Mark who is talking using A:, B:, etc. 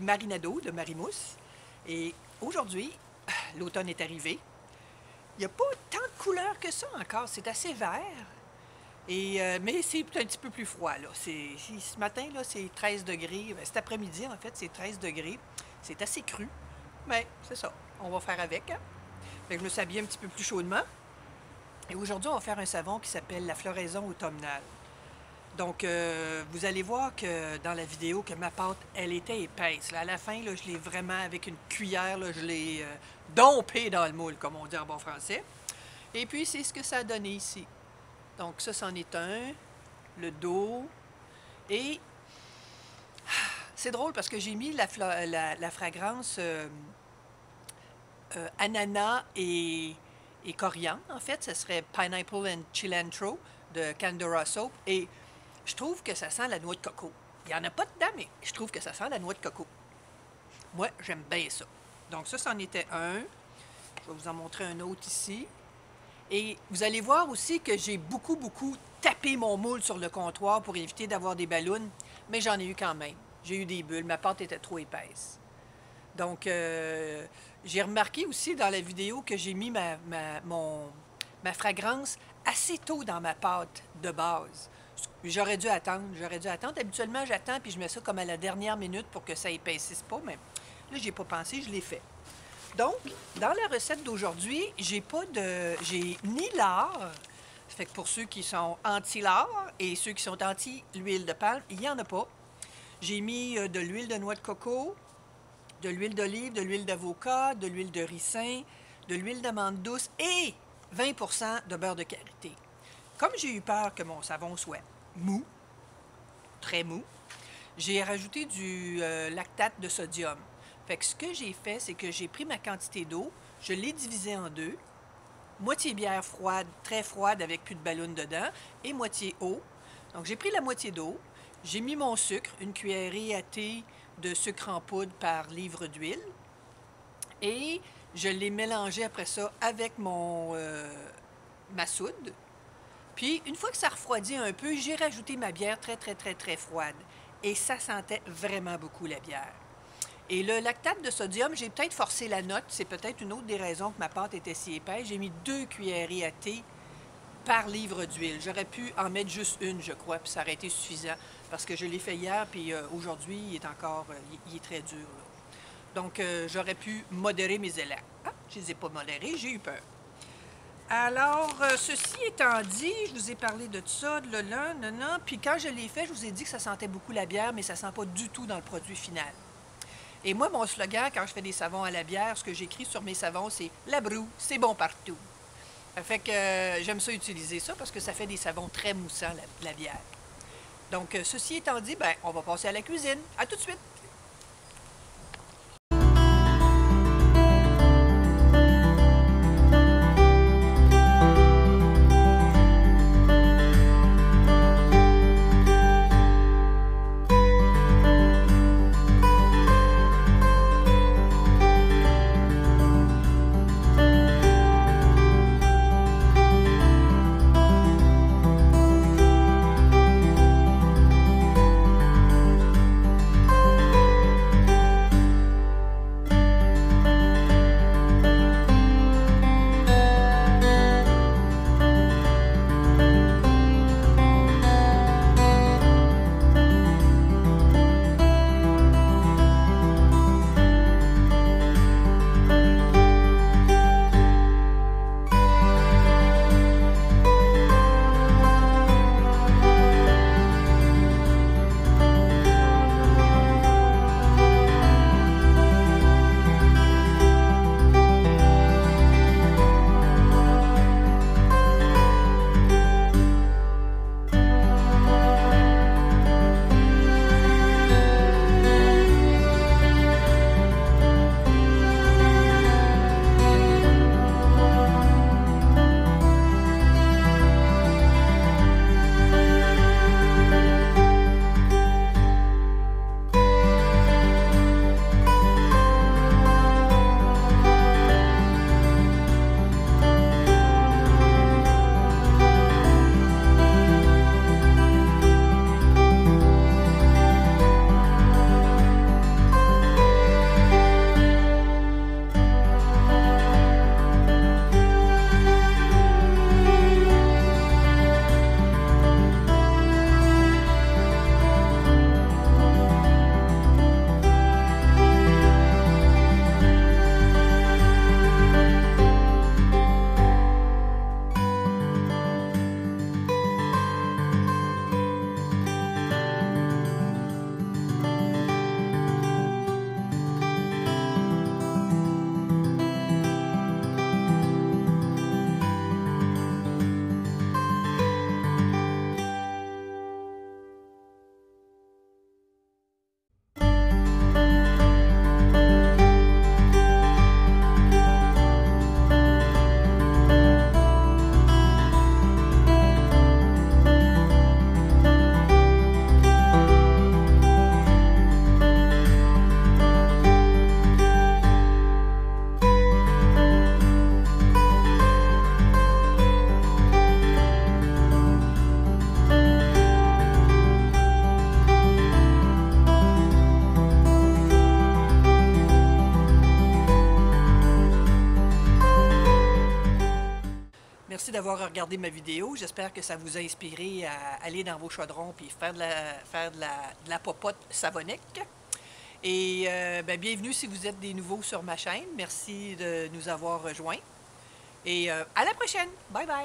A: suis Marinado de Marimousse. Et aujourd'hui, l'automne est arrivé. Il n'y a pas tant de couleurs que ça encore. C'est assez vert. Mais c'est un petit peu plus froid. Là. Ce matin, là, c'est 13 degrés. Cet après-midi, en fait, c'est 13 degrés. C'est assez cru. Mais c'est ça. On va faire avec. Hein? Fait que je me suis habillée un petit peu plus chaudement. Et aujourd'hui, on va faire un savon qui s'appelle la floraison automnale. Donc, vous allez voir que dans la vidéo, que ma pâte, elle était épaisse. Là, à la fin, là, je l'ai vraiment, avec une cuillère, là, je l'ai dompée dans le moule, comme on dit en bon français. Et puis, c'est ce que ça a donné ici. Donc, ça, c'en est un. Le dos. Et c'est drôle parce que j'ai mis la fragrance ananas et coriandre. En fait, ce serait Pineapple and Cilantro de Candora Soap. Et je trouve que ça sent la noix de coco. Il n'y en a pas dedans, mais je trouve que ça sent la noix de coco. Moi, j'aime bien ça. Donc ça, c'en était un. Je vais vous en montrer un autre ici. Et vous allez voir aussi que j'ai beaucoup tapé mon moule sur le comptoir pour éviter d'avoir des ballons, mais j'en ai eu quand même. J'ai eu des bulles. Ma pâte était trop épaisse. Donc, j'ai remarqué aussi dans la vidéo que j'ai mis ma fragrance assez tôt dans ma pâte de base. J'aurais dû attendre. Habituellement, j'attends puis je mets ça comme à la dernière minute pour que ça épaississe pas, mais là, j'ai pas pensé, je l'ai fait. Donc, dans la recette d'aujourd'hui, j'ai ni lard. Ça fait que pour ceux qui sont anti-lard et ceux qui sont anti-l'huile de palme, il n'y en a pas. J'ai mis de l'huile de noix de coco, de l'huile d'olive, de l'huile d'avocat, de l'huile de ricin, de l'huile d'amande douce et 20 % de beurre de karité. Comme j'ai eu peur que mon savon soit mou, très mou, j'ai rajouté du lactate de sodium. Fait que ce que j'ai fait, c'est que j'ai pris ma quantité d'eau, je l'ai divisée en deux, moitié bière froide, très froide avec plus de ballon dedans, et moitié eau. Donc j'ai pris la moitié d'eau, j'ai mis mon sucre, une cuillerée à thé de sucre en poudre par livre d'huile, et je l'ai mélangé après ça avec ma soude. Puis, une fois que ça refroidit un peu, j'ai rajouté ma bière très froide. Et ça sentait vraiment beaucoup la bière. Et le lactate de sodium, j'ai peut-être forcé la note. C'est peut-être une autre des raisons que ma pâte était si épaisse. J'ai mis 2 cuillerées à thé par livre d'huile. J'aurais pu en mettre juste une, je crois, puis ça aurait été suffisant. Parce que je l'ai fait hier, puis aujourd'hui, il est très dur. Là. Donc, j'aurais pu modérer mes élans. Ah, je ne les ai pas modérés, j'ai eu peur. Alors, ceci étant dit, je vous ai parlé de ça, de là, non. Puis quand je l'ai fait, je vous ai dit que ça sentait beaucoup la bière, mais ça ne sent pas du tout dans le produit final. Et moi, mon slogan, quand je fais des savons à la bière, ce que j'écris sur mes savons, c'est « La broue, c'est bon partout ». Ça fait que j'aime ça utiliser ça parce que ça fait des savons très moussants, la bière. Donc, ceci étant dit, ben, on va passer à la cuisine. À tout de suite! d'avoir regardé ma vidéo. J'espère que ça vous a inspiré à aller dans vos chaudrons puis faire de la popote savonique. Et ben, bienvenue si vous êtes des nouveaux sur ma chaîne. Merci de nous avoir rejoints. Et à la prochaine. Bye bye.